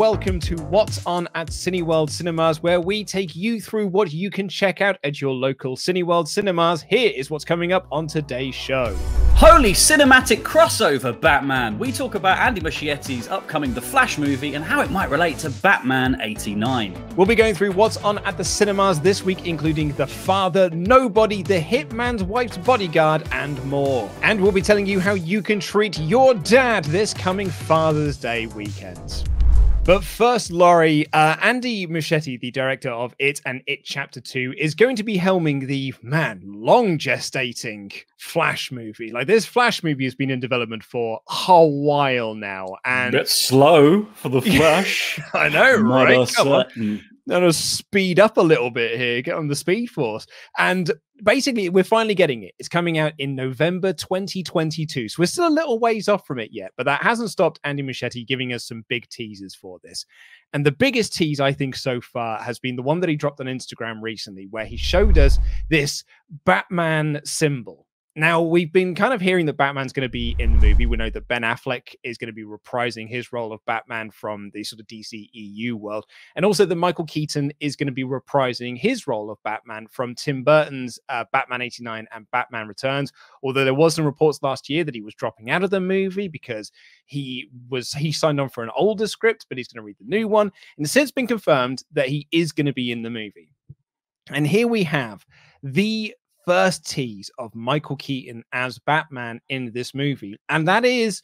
welcome to What's On at Cineworld Cinemas, where we take you through what you can check out at your local Cineworld cinemas. Here is what's coming up on today's show. Holy cinematic crossover, Batman! We talk about Andy Muschietti's upcoming The Flash movie and how it might relate to Batman 89. We'll be going through what's on at the cinemas this week, including The Father, Nobody, The Hitman's Wife's Bodyguard, and more. And we'll be telling you how you can treat your dad this coming Father's Day weekend. But first, Laurie, Andy Muschietti, the director of It and It Chapter 2, is going to be helming the, long gestating Flash movie. Like, this Flash movie has been in development for a while now. And a bit slow for the Flash. I know, right? Come on. Gotta speed up a little bit here, get on the speed force. And basically, we're finally getting it. It's coming out in November 2022. So we're still a little ways off from it yet, but that hasn't stopped Andy Muschietti giving us some big teasers for this. And the biggest tease, I think, so far has been the one that he dropped on Instagram recently, where he showed us this Batman symbol. Now, we've been kind of hearing that Batman's going to be in the movie. We know that Ben Affleck is going to be reprising his role of Batman from the sort of DC EU world. And also that Michael Keaton is going to be reprising his role of Batman from Tim Burton's Batman 89 and Batman Returns. Although there was some reports last year that he was dropping out of the movie because he signed on for an older script, but he's going to read the new one. And it's since been confirmed that he is going to be in the movie. And here we have the first tease of Michael Keaton as Batman in this movie, and that's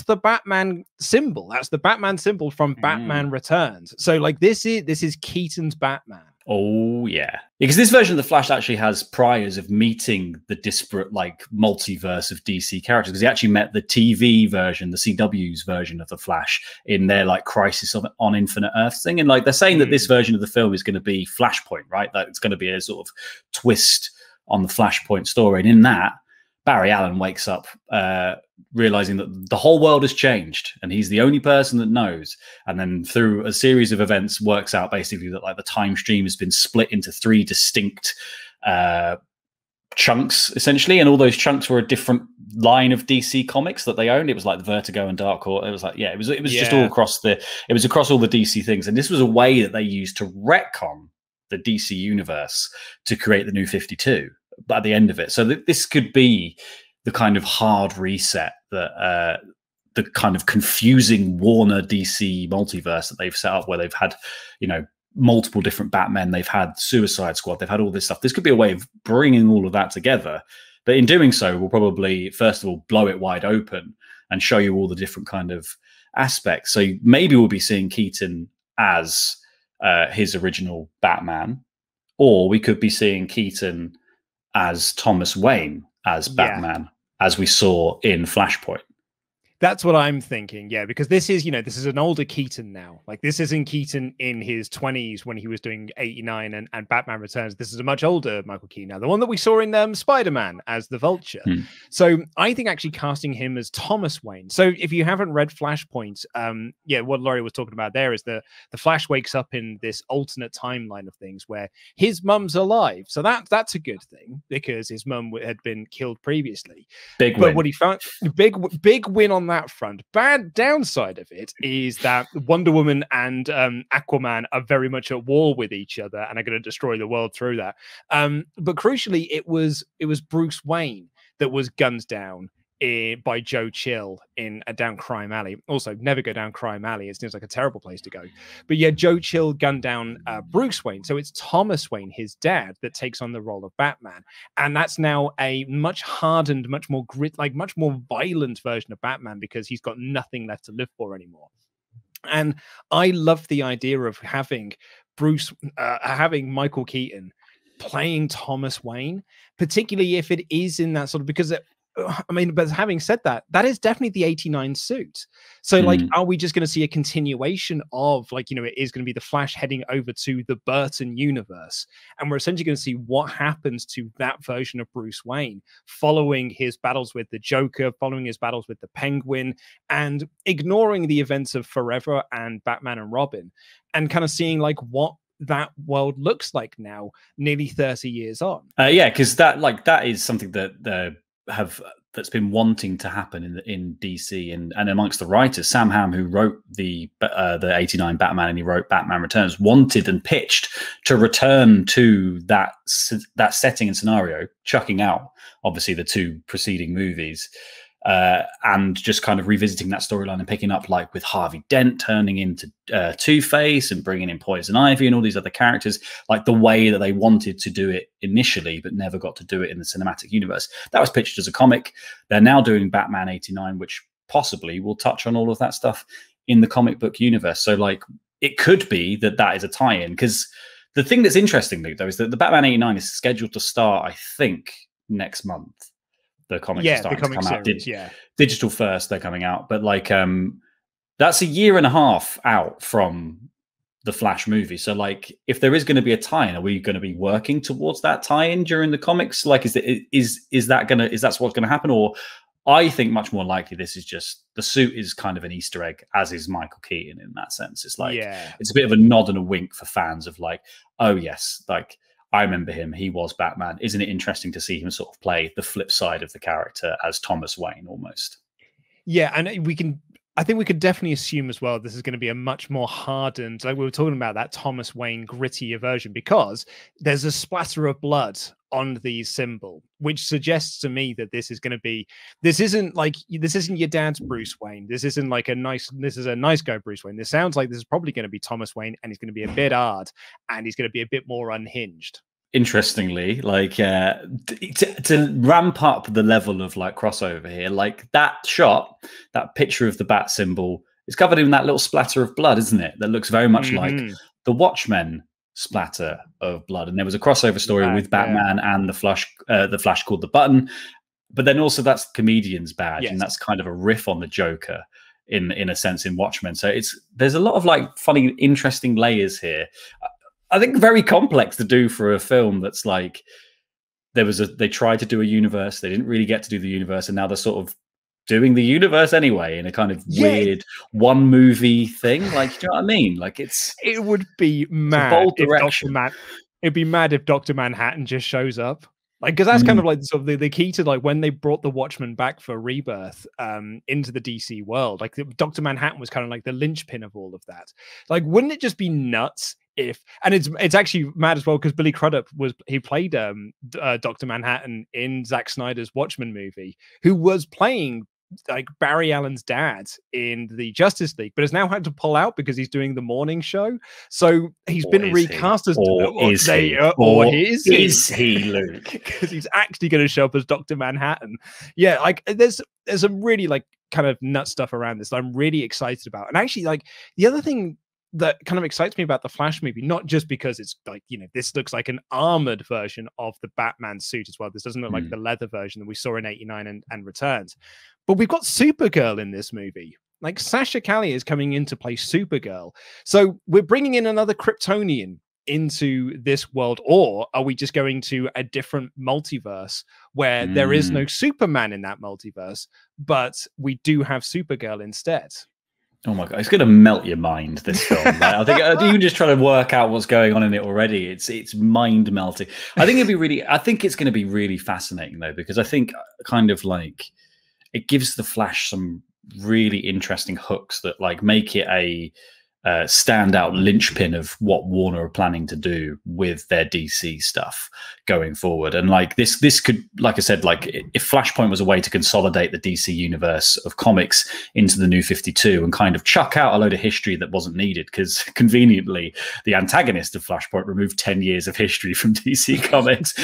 the Batman symbol. That's the Batman symbol from Batman Returns. So, like, this is Keaton's Batman. Oh yeah, because this version of the Flash actually has priors of meeting the disparate, like, multiverse of DC characters, because he actually met the TV version, the CW's version of the Flash, in their, like, Crisis on Infinite Earths thing. And, like, they're saying that this version of the film is going to be Flashpoint, right? That it's going to be a sort of twist on the Flashpoint story. And in that, Barry Allen wakes up realizing that the whole world has changed and he's the only person that knows. And then through a series of events works out basically that, like, the time stream has been split into three distinct chunks, essentially. And all those chunks were a different line of DC comics that they owned. It was like the Vertigo and Dark Horse. It was like, it was just all across it was across all the DC things. And this was a way that they used to retcon the DC universe to create the New 52 at the end of it. So this could be the kind of hard reset that the kind of confusing Warner DC multiverse that they've set up, where they've had, multiple different Batmen, they've had Suicide Squad, they've had all this stuff. This could be a way of bringing all of that together. But in doing so, we'll probably, first of all, blow it wide open and show you all the different kind of aspects. So maybe we'll be seeing Keaton as his original Batman, or we could be seeing Keaton as Thomas Wayne as Batman, as we saw in Flashpoint. That's what I'm thinking, yeah, because this is an older Keaton now. Like, this isn't Keaton in his 20s when he was doing 89 and Batman Returns. This is a much older Michael Keaton now, the one that we saw in Spider-Man as the Vulture. So I think actually casting him as Thomas Wayne. So if you haven't read Flashpoint, what Laurie was talking about there is the Flash wakes up in this alternate timeline of things where his mum's alive. So that's a good thing, because his mum had been killed previously. Big win. But what he found, big win on that front. Bad downside of it is that Wonder Woman and Aquaman are very much at war with each other and are going to destroy the world through that. But crucially, it was Bruce Wayne that was gunned down by Joe Chill down Crime Alley. Also, never go down Crime Alley. It seems like a terrible place to go. But yeah, Joe Chill gunned down Bruce Wayne. So it's Thomas Wayne, his dad, that takes on the role of Batman. And that's now a much hardened, much more much more violent version of Batman, because he's got nothing left to live for anymore. And I love the idea of having Michael Keaton playing Thomas Wayne, particularly if it is in that sort of, because but having said that, that is definitely the 89 suit. So, like, are we just going to see a continuation of, like, it is going to be the Flash heading over to the Burton universe, and we're essentially going to see what happens to that version of Bruce Wayne following his battles with the Joker, following his battles with the Penguin, and ignoring the events of Forever and Batman and Robin, and kind of seeing, like, what that world looks like now, nearly 30 years on. Because that is something that have that's been wanting to happen in DC and amongst the writers. Sam Hamm, who wrote the '89 Batman and he wrote Batman Returns, wanted and pitched to return to that setting and scenario, chucking out obviously the two preceding movies. And just kind of revisiting that storyline and picking up, like, with Harvey Dent turning into Two-Face and bringing in Poison Ivy and all these other characters, like the way that they wanted to do it initially, but never got to do it in the cinematic universe. That was pitched as a comic. They're now doing Batman '89, which possibly will touch on all of that stuff in the comic book universe. So, like, it could be that is a tie-in, because the thing that's interesting, Luke, though, is that the Batman '89 is scheduled to start, I think, next month. The comics are starting to come series, out. Digital first, they're coming out. But, like, that's a year and a half out from the Flash movie. So, like, if there is going to be a tie-in, are we going to be working towards that tie-in during the comics? Like, is that what's going to happen? Or I think much more likely this is just the suit is kind of an Easter egg, as is Michael Keaton in that sense. It's like, it's a bit of a nod and a wink for fans of, like, oh yes, like, I remember him. He was Batman. Isn't it interesting to see him sort of play the flip side of the character as Thomas Wayne almost? Yeah, and I think we could definitely assume as well this is going to be a much more hardened, like we were talking about, that Thomas Wayne grittier version, because there's a splatter of blood on the symbol, which suggests to me that this isn't your dad's Bruce Wayne. This is a nice guy Bruce Wayne. This sounds like this is probably going to be Thomas Wayne, and he's going to be a bit hard, and he's going to be a bit more unhinged. Interestingly, like, to ramp up the level of, like, crossover here, like, that shot, that picture of the bat symbol is covered in that little splatter of blood, isn't it? That looks very much like the Watchmen splatter of blood. And there was a crossover story with Batman and the Flash called The Button, but then also that's the comedian's badge, and that's kind of a riff on the Joker in a sense in Watchmen. So there's a lot of, like, funny, interesting layers here. I think very complex to do for a film that's like, they tried to do a universe, they didn't really get to do the universe, and now they're sort of doing the universe anyway in a kind of weird one movie thing. Like, do you know what I mean? Like, it would be mad it'd be mad if Dr. Manhattan just shows up. Like, because that's kind of like sort of the key to, like, when they brought the Watchmen back for Rebirth into the DC world, like Dr. Manhattan was kind of like the linchpin of all of that. Like, wouldn't it just be nuts and it's actually mad as well, because Billy Crudup played Dr. Manhattan in Zack Snyder's Watchmen movie, who was playing, like, Barry Allen's dad in the Justice League, but has now had to pull out because he's doing the morning show. So he's been recast as, is he, Luke? Because he's actually going to show up as Dr. Manhattan. Yeah, like, there's some really, like, kind of nut stuff around this that I'm really excited about. And actually, like, the other thing that kind of excites me about the Flash movie, not just because it's like, you know, this looks like an armored version of the Batman suit as well. This doesn't look like the leather version that we saw in '89 and Returns. But we've got Supergirl in this movie. Like, Sasha Calle is coming in to play Supergirl. So we're bringing in another Kryptonian into this world, or are we just going to a different multiverse where there is no Superman in that multiverse, but we do have Supergirl instead? Oh my god, it's going to melt your mind, this film. Like, I think even just trying to work out what's going on in it already, it's mind melting. I think it's going to be really fascinating though, because I think kind of like it gives the Flash some really interesting hooks that, like, make it a standout linchpin of what Warner are planning to do with their DC stuff going forward. And, like, this could, like I said, like, if Flashpoint was a way to consolidate the DC universe of comics into the New 52 and kind of chuck out a load of history that wasn't needed, because conveniently the antagonist of Flashpoint removed 10 years of history from DC Comics.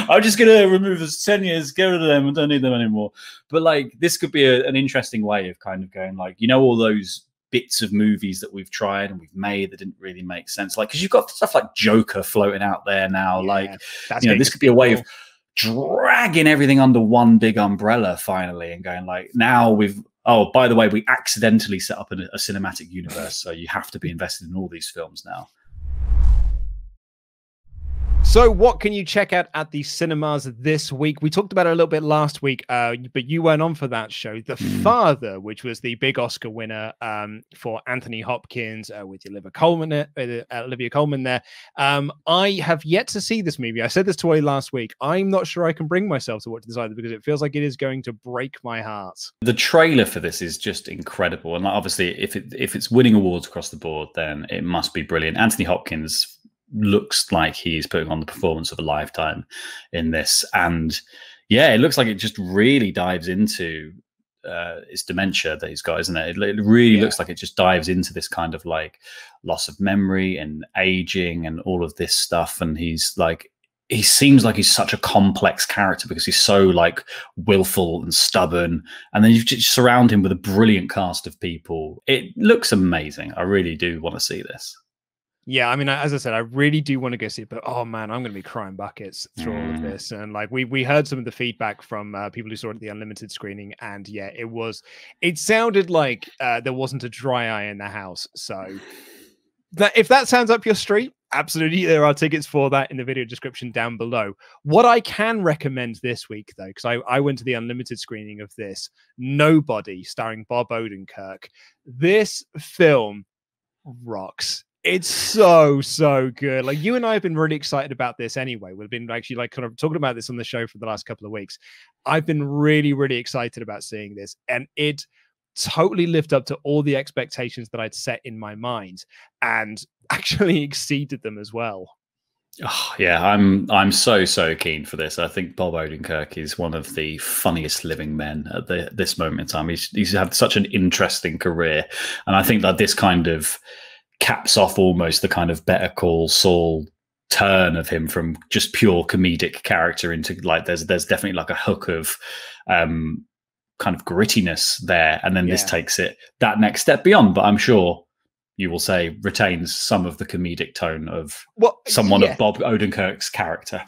I'm just going to remove those 10 years, get rid of them, I don't need them anymore. But, like, this could be an interesting way of kind of going, like, you know, all those bits of movies that we've tried and we've made that didn't really make sense, like, because you've got stuff like Joker floating out there now, like, you know, this could be a way of dragging everything under one big umbrella finally and going, like, now oh, by the way, we accidentally set up a cinematic universe, so you have to be invested in all these films now. So what can you check out at the cinemas this week? We talked about it a little bit last week, but you weren't on for that show. The Father, which was the big Oscar winner for Anthony Hopkins with Olivia Colman there. I have yet to see this movie. I said this to Ollie last week. I'm not sure I can bring myself to watch this either because it feels like it is going to break my heart. The trailer for this is just incredible. And obviously, if it's winning awards across the board, then it must be brilliant. Anthony Hopkins looks like he's putting on the performance of a lifetime in this, and yeah, it looks like it just really dives into his dementia that he's got, isn't it? It really looks like it just dives into this kind of like loss of memory and aging and all of this stuff. And he seems like he's such a complex character because he's so like willful and stubborn, and then you just surround him with a brilliant cast of people. It looks amazing. I really do want to see this. Yeah, I mean, as I said, I really do want to go see it, but oh man, I'm going to be crying buckets through all of this. And like we heard some of the feedback from people who saw it at the Unlimited screening, and yeah, it sounded like there wasn't a dry eye in the house. So if that sounds up your street, absolutely, there are tickets for that in the video description down below. What I can recommend this week, though, because I went to the Unlimited screening of this, Nobody, starring Bob Odenkirk. This film rocks. It's so good. Like, you and I have been really excited about this anyway. We've been actually like kind of talking about this on the show for the last couple of weeks. I've been really excited about seeing this, and it totally lived up to all the expectations that I'd set in my mind and actually exceeded them as well. Oh, yeah, I'm so keen for this. I think Bob Odenkirk is one of the funniest living men at this moment in time. He's had such an interesting career, and I think that this kind of caps off almost the kind of Better Call Saul turn of him from just pure comedic character into like there's definitely like a hook of kind of grittiness there, and then this takes it that next step beyond. But I'm sure you will say retains some of the comedic tone of someone of Bob Odenkirk's character.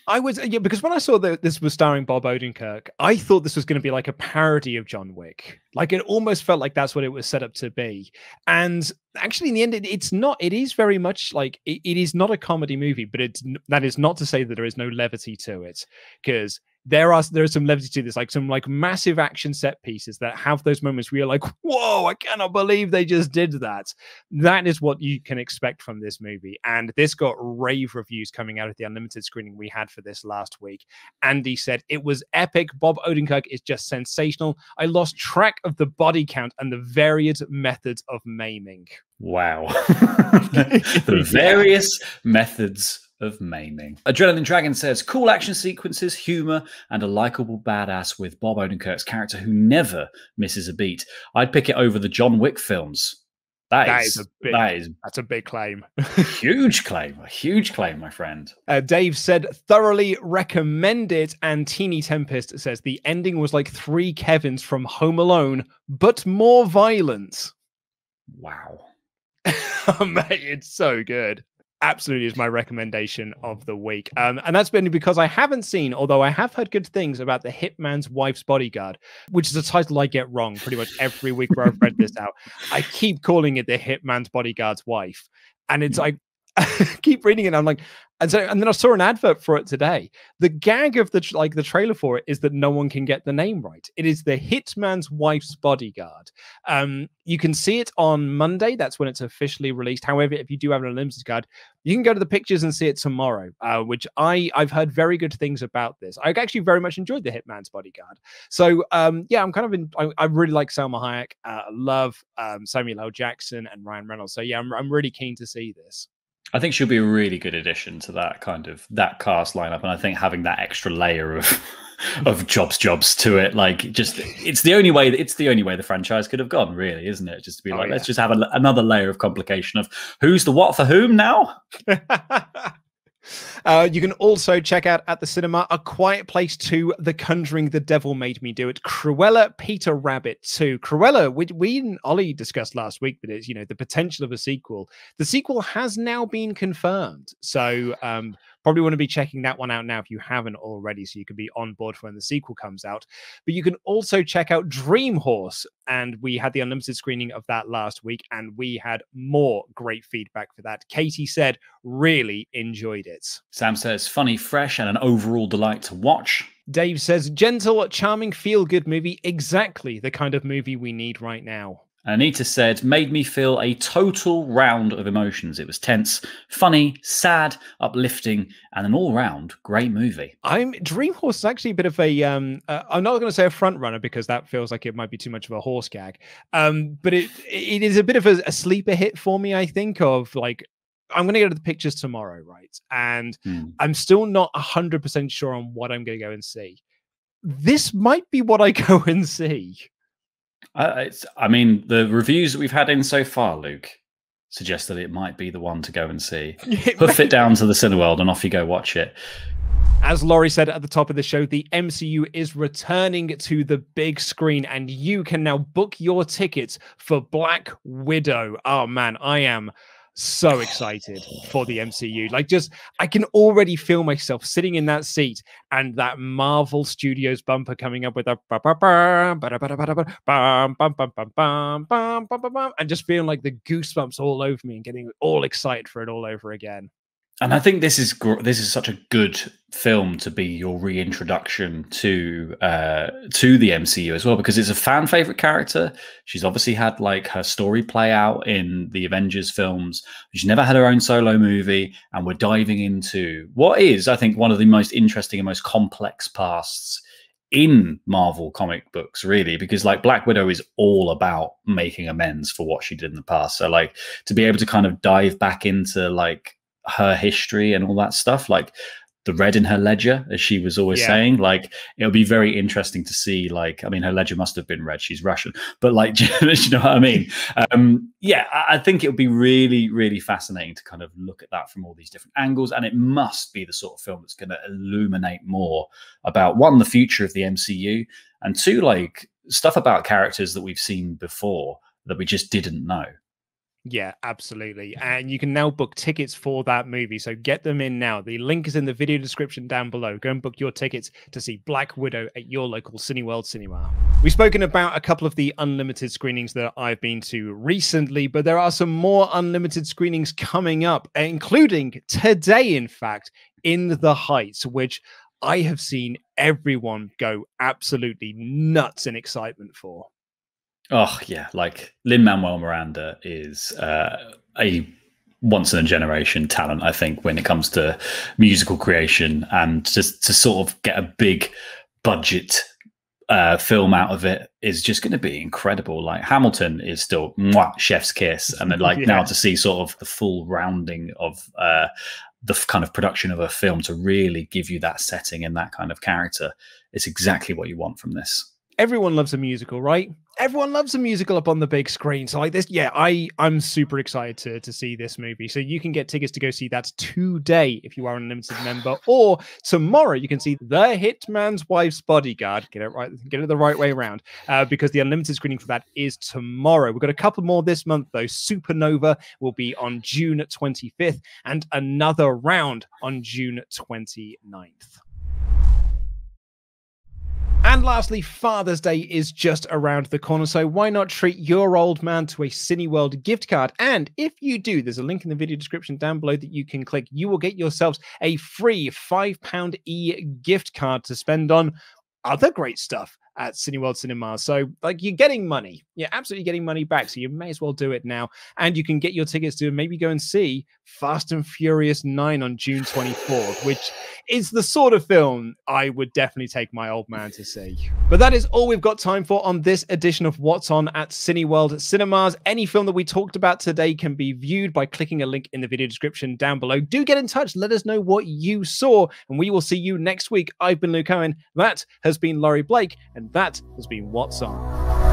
I was, because when I saw that this was starring Bob Odenkirk, I thought this was going to be like a parody of John Wick. Like, it almost felt like that's what it was set up to be. And actually, in the end, it's not. It is very much like, it is not a comedy movie, but that is not to say that there is no levity to it, because there is some levity to this, like some like massive action set pieces that have those moments where you're like, whoa, I cannot believe they just did that. That is what you can expect from this movie. And this got rave reviews coming out of the Unlimited screening we had for this last week. Andy said, it was epic. Bob Odenkirk is just sensational. I lost track of the body count and the varied methods of maiming. Wow. The various methods of maiming. Adrenaline Dragon says, cool action sequences, humor, and a likable badass with Bob Odenkirk's character who never misses a beat. I'd pick it over the John Wick films. That's a big claim. Huge claim. A huge claim, my friend. Dave said, thoroughly recommend it. And Teeny Tempest says, the ending was like 3 Kevins from Home Alone, but more violent. Wow. Oh, mate, it's so good. Absolutely is my recommendation of the week. And that's been because I haven't seen, although I have heard good things about The Hitman's Wife's Bodyguard, which is a title I get wrong pretty much every week where I've read this out. I keep calling it The Hitman's Bodyguard's Wife. And it's like, I keep reading it. And I'm like, and then I saw an advert for it today. The gag of the trailer for it is that no one can get the name right. It is The Hitman's Wife's Bodyguard. You can see it on Monday. That's when it's officially released. However, if you do have an Unlimited card, you can go to the pictures and see it tomorrow, which I've heard very good things about this. I actually very much enjoyed The Hitman's Bodyguard. So, yeah, I'm kind of I really like Salma Hayek. I love Samuel L. Jackson and Ryan Reynolds. So, yeah, I'm really keen to see this. I think she'll be a really good addition to that cast lineup, and I think having that extra layer of jobs to it, like, just it's the only way the franchise could have gone, really, isn't it? Just to be let's just have another layer of complication of who's the what for whom now. You can also check out at the cinema A Quiet Place 2, The Conjuring, The Devil Made Me Do It, Cruella, Peter Rabbit 2. Cruella, we and Ollie discussed last week that it's, the potential of a sequel. The sequel has now been confirmed. So Probably want to be checking that one out now if you haven't already, so you can be on board for when the sequel comes out. But you can also check out Dream Horse, and we had the unlimited screening of that last week, and we had more great feedback for that. Katie said really enjoyed it. Sam says funny, fresh, and an overall delight to watch. Dave says gentle, charming, feel-good movie, exactly the kind of movie we need right now. Anita said, made me feel a total round of emotions. It was tense, funny, sad, uplifting, and an all-round great movie. Dream Horse is actually a bit of a, I'm not going to say a front runner because that feels like it might be too much of a horse gag. But it is a bit of a sleeper hit for me, I think, of like, I'm going to go to the pictures tomorrow, right? And I'm still not 100% sure on what I'm going to go and see. This might be what I go and see. I mean, the reviews that we've had in so far, Luke, suggest that it might be the one to go and see. Hoof it down to the Cineworld and off you go watch it. As Laurie said at the top of the show, the MCU is returning to the big screen, and you can now book your tickets for Black Widow. Oh, man, I am so excited for the MCU. Like, just, I can already feel myself sitting in that seat and that Marvel Studios bumper coming up with a and just feeling like the goosebumps all over me and getting all excited for it all over again. And I think this is such a good film to be your reintroduction to the MCU as well, because it's a fan favorite character. She's obviously had like her story play out in the Avengers films. She's never had her own solo movie, and we're diving into what is, I think, one of the most interesting and most complex pasts in Marvel comic books, really, because like Black Widow is all about making amends for what she did in the past. So like to be able to kind of dive back into like her history and all that stuff, like the red in her ledger, as she was always saying, like it'll be very interesting to see. Like, I mean, her ledger must have been red, she's Russian, but like, you know what I mean? Yeah, I think it'll be really, really fascinating to kind of look at that from all these different angles. And it must be the sort of film that's going to illuminate more about, one, the future of the MCU, and two, like stuff about characters that we've seen before that we just didn't know. Yeah, absolutely. And you can now book tickets for that movie. So get them in now. The link is in the video description down below. Go and book your tickets to see Black Widow at your local Cineworld cinema. We've spoken about a couple of the unlimited screenings that I've been to recently, but there are some more unlimited screenings coming up, including today, in fact, In the Heights, which I have seen everyone go absolutely nuts in excitement for. Oh yeah, like Lin-Manuel Miranda is a once in a generation talent, I think, when it comes to musical creation, and just to sort of get a big budget film out of it is just going to be incredible. Like Hamilton is still chef's kiss, and then like now to see sort of the full rounding of the kind of production of a film to really give you that setting and that kind of character, it's exactly what you want from this. Everyone loves a musical, right? Everyone loves a musical up on the big screen. So like this, yeah, I'm super excited to see this movie. So you can get tickets to go see that today if you are an unlimited member, or tomorrow you can see The Hitman's Wife's Bodyguard. Get it right, get it the right way around, because the unlimited screening for that is tomorrow. We've got a couple more this month though. Supernova will be on June 25th, and another round on June 29th. And lastly, Father's Day is just around the corner, so why not treat your old man to a Cineworld gift card? And if you do, there's a link in the video description down below that you can click. You will get yourselves a free £5 gift card to spend on other great stuff at Cineworld Cinemas. So like you're getting money. You're absolutely getting money back. So you may as well do it now. And you can get your tickets to maybe go and see Fast and Furious 9 on June 24th, which is the sort of film I would definitely take my old man to see. But that is all we've got time for on this edition of What's On at Cineworld Cinemas. Any film that we talked about today can be viewed by clicking a link in the video description down below. Do get in touch. Let us know what you saw, and we will see you next week. I've been Luke Owen. That has been Laurie Blake, and that has been What's On.